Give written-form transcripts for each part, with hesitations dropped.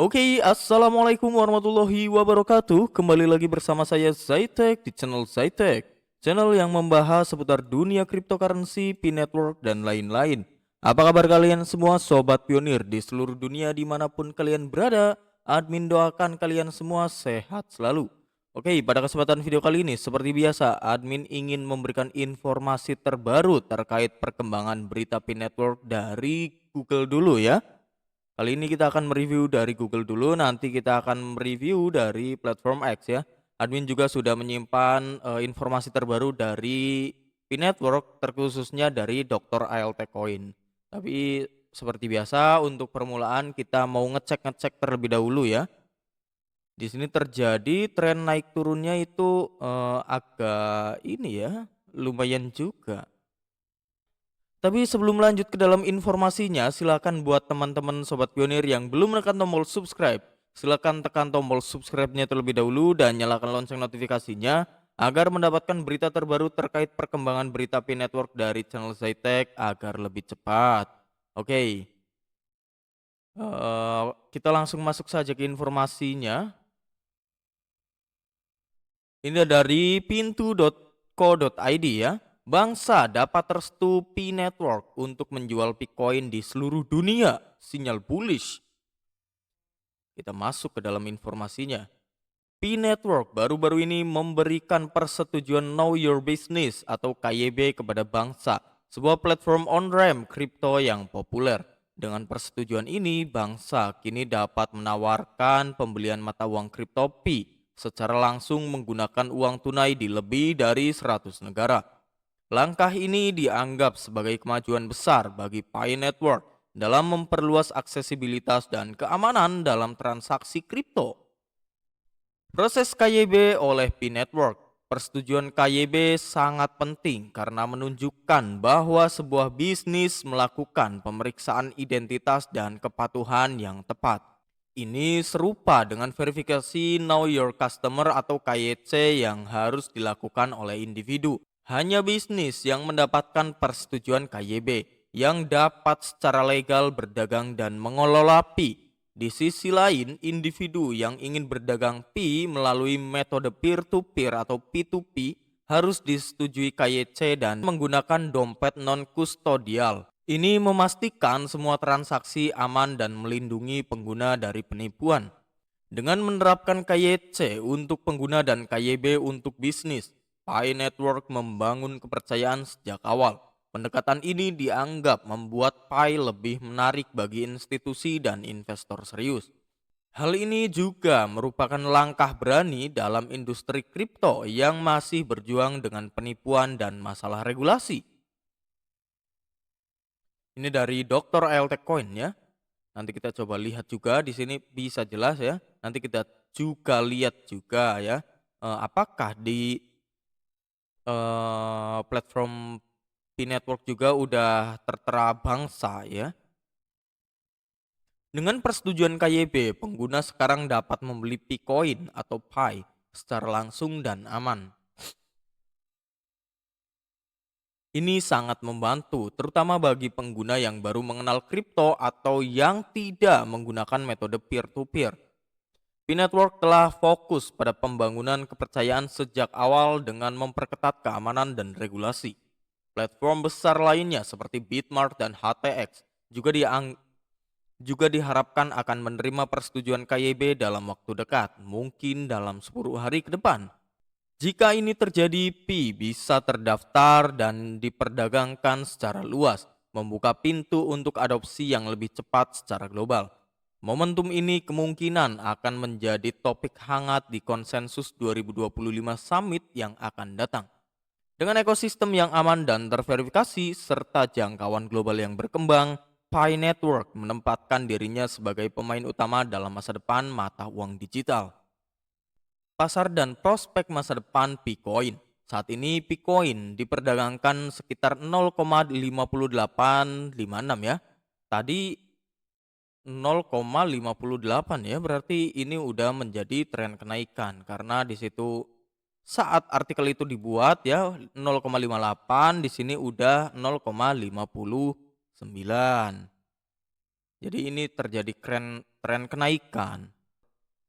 Oke, assalamualaikum warahmatullahi wabarakatuh. Kembali lagi bersama saya Zaitek di channel Zaitek, channel yang membahas seputar dunia cryptocurrency, P-Network, dan lain-lain. Apa kabar kalian semua sobat pionir di seluruh dunia dimanapun kalian berada? Admin doakan kalian semua sehat selalu. Oke, pada kesempatan video kali ini seperti biasa, admin ingin memberikan informasi terbaru terkait perkembangan berita P-Network dari Google dulu ya. Kali ini kita akan mereview dari Google dulu, nanti kita akan mereview dari platform X ya. Admin juga sudah menyimpan informasi terbaru dari P-Network, terkhususnya dari Dr. ALT Coin. Tapi seperti biasa untuk permulaan kita mau ngecek terlebih dahulu ya. Di sini terjadi tren naik turunnya itu agak ini ya, lumayan juga. Tapi sebelum lanjut ke dalam informasinya, silakan buat teman-teman sobat pionir yang belum menekan tombol subscribe, silakan tekan tombol subscribe-nya terlebih dahulu dan nyalakan lonceng notifikasinya agar mendapatkan berita terbaru terkait perkembangan berita P-Network dari channel Zaitek agar lebih cepat. Oke, kita langsung masuk saja ke informasinya. Ini dari pintu.co.id ya. Bangsa dapat restu P-Network untuk menjual Bitcoin di seluruh dunia. Sinyal bullish. Kita masuk ke dalam informasinya. P-Network baru-baru ini memberikan persetujuan Know Your Business atau KYB kepada Bangsa, sebuah platform on-ramp kripto yang populer. Dengan persetujuan ini, Bangsa kini dapat menawarkan pembelian mata uang kripto P secara langsung menggunakan uang tunai di lebih dari 100 negara. Langkah ini dianggap sebagai kemajuan besar bagi Pi Network dalam memperluas aksesibilitas dan keamanan dalam transaksi kripto. Proses KYB oleh Pi Network. Persetujuan KYB sangat penting karena menunjukkan bahwa sebuah bisnis melakukan pemeriksaan identitas dan kepatuhan yang tepat. Ini serupa dengan verifikasi Know Your Customer atau KYC yang harus dilakukan oleh individu. Hanya bisnis yang mendapatkan persetujuan KYB yang dapat secara legal berdagang dan mengelola Pi. Di sisi lain, individu yang ingin berdagang Pi melalui metode peer-to-peer atau P2P harus disetujui KYC dan menggunakan dompet non-kustodial. Ini memastikan semua transaksi aman dan melindungi pengguna dari penipuan. Dengan menerapkan KYC untuk pengguna dan KYB untuk bisnis, Pi Network membangun kepercayaan sejak awal. Pendekatan ini dianggap membuat Pi lebih menarik bagi institusi dan investor serius. Hal ini juga merupakan langkah berani dalam industri kripto yang masih berjuang dengan penipuan dan masalah regulasi. Ini dari Dr. ALT Coin ya. Nanti kita coba lihat juga di sini bisa jelas ya. Nanti kita juga lihat juga ya, apakah di platform P-Network juga udah tertera Bangsa ya. Dengan persetujuan KYB, pengguna sekarang dapat membeli Picoin atau Pi secara langsung dan aman. Ini sangat membantu, terutama bagi pengguna yang baru mengenal kripto atau yang tidak menggunakan metode peer-to-peer. P-Network telah fokus pada pembangunan kepercayaan sejak awal dengan memperketat keamanan dan regulasi. Platform besar lainnya seperti Bitmart dan HTX juga diharapkan akan menerima persetujuan KYB dalam waktu dekat, mungkin dalam 10 hari ke depan. Jika ini terjadi, Pi bisa terdaftar dan diperdagangkan secara luas, membuka pintu untuk adopsi yang lebih cepat secara global. Momentum ini kemungkinan akan menjadi topik hangat di konsensus 2025 Summit yang akan datang. Dengan ekosistem yang aman dan terverifikasi serta jangkauan global yang berkembang, Pi Network menempatkan dirinya sebagai pemain utama dalam masa depan mata uang digital. Pasar dan prospek masa depan Bitcoin. Saat ini Bitcoin diperdagangkan sekitar 0,5856 ya. Tadi 0,58 ya, berarti ini udah menjadi tren kenaikan karena di situ saat artikel itu dibuat ya 0,58, di sini udah 0,59. Jadi ini terjadi tren kenaikan,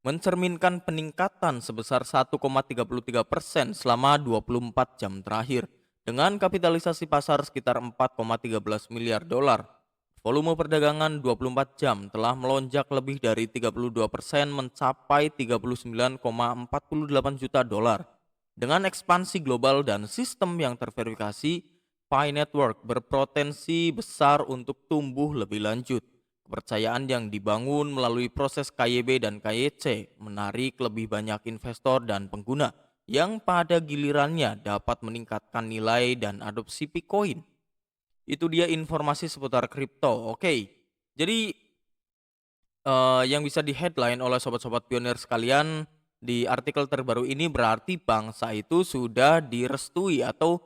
mencerminkan peningkatan sebesar 1,33% selama 24 jam terakhir, dengan kapitalisasi pasar sekitar 4,13 miliar dolar. Volume perdagangan 24 jam telah melonjak lebih dari 32% mencapai 39,48 juta dolar. Dengan ekspansi global dan sistem yang terverifikasi, Pi Network berpotensi besar untuk tumbuh lebih lanjut. Kepercayaan yang dibangun melalui proses KYB dan KYC menarik lebih banyak investor dan pengguna yang pada gilirannya dapat meningkatkan nilai dan adopsi Bitcoin. Itu dia informasi seputar kripto. Oke, jadi yang bisa di-headline oleh sobat-sobat pionir sekalian di artikel terbaru ini berarti bangsa itu sudah direstui atau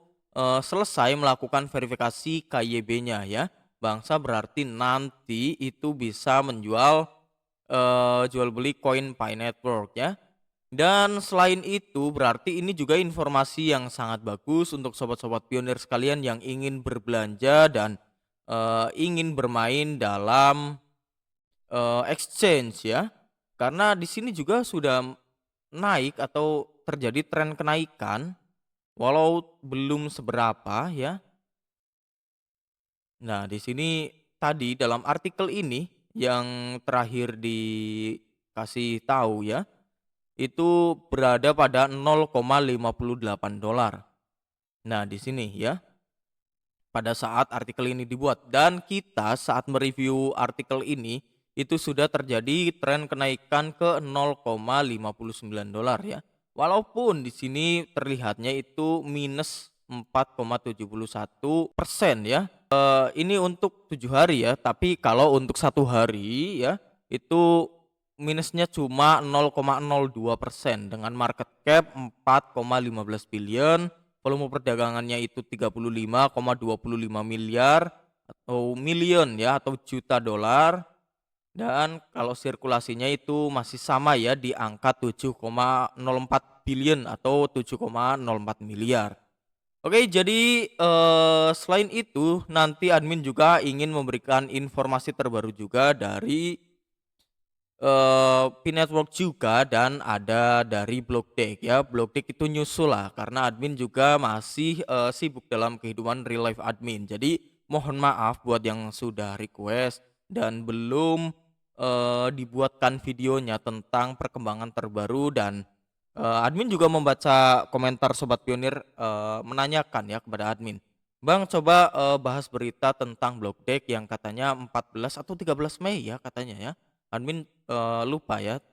selesai melakukan verifikasi KYB-nya ya. Bangsa berarti nanti itu bisa menjual jual beli koin Pi Network ya. Dan selain itu berarti ini juga informasi yang sangat bagus untuk sobat-sobat pionir sekalian yang ingin berbelanja dan ingin bermain dalam exchange ya. Karena di sini juga sudah naik atau terjadi tren kenaikan walau belum seberapa ya. Nah, di sini tadi dalam artikel ini yang terakhir dikasih tahu ya, itu berada pada 0,58 dolar. Nah, di sini ya, pada saat artikel ini dibuat dan kita saat mereview artikel ini itu sudah terjadi tren kenaikan ke 0,59 dolar ya. Walaupun di sini terlihatnya itu minus 4,71% ya. Ini untuk 7 hari ya, tapi kalau untuk 1 hari ya itu minusnya cuma 0,02% dengan market cap 4,15 billion. Volume perdagangannya itu 35,25 miliar atau million ya atau juta dolar. Dan kalau sirkulasinya itu masih sama ya di angka 7,04 billion atau 7,04 miliar. Oke, jadi selain itu nanti admin juga ingin memberikan informasi terbaru juga dari Pi Network juga dan ada dari Blockdeck ya. Blockdeck itu nyusul lah karena admin juga masih sibuk dalam kehidupan real life admin. Jadi mohon maaf buat yang sudah request dan belum dibuatkan videonya tentang perkembangan terbaru dan admin juga membaca komentar sobat pionir menanyakan ya kepada admin. Bang, coba bahas berita tentang Blockdeck yang katanya 14 atau 13 Mei ya katanya ya. Admin lupa ya.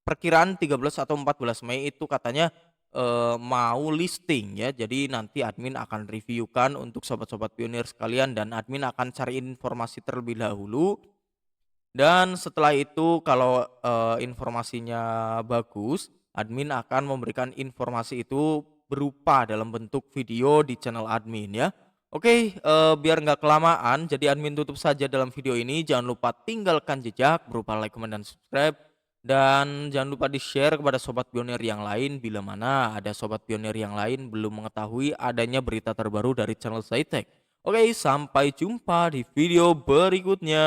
Perkiraan 13 atau 14 Mei itu katanya mau listing ya. Jadi nanti admin akan reviewkan untuk sobat-sobat pionir sekalian dan admin akan cari informasi terlebih dahulu. Dan setelah itu kalau informasinya bagus, admin akan memberikan informasi itu berupa dalam bentuk video di channel admin ya. Oke, biar nggak kelamaan, jadi admin tutup saja dalam video ini. Jangan lupa tinggalkan jejak berupa like, comment, dan subscribe. Dan jangan lupa di-share kepada sobat pionir yang lain bila mana ada sobat pionir yang lain belum mengetahui adanya berita terbaru dari channel Zaitek. Oke, sampai jumpa di video berikutnya.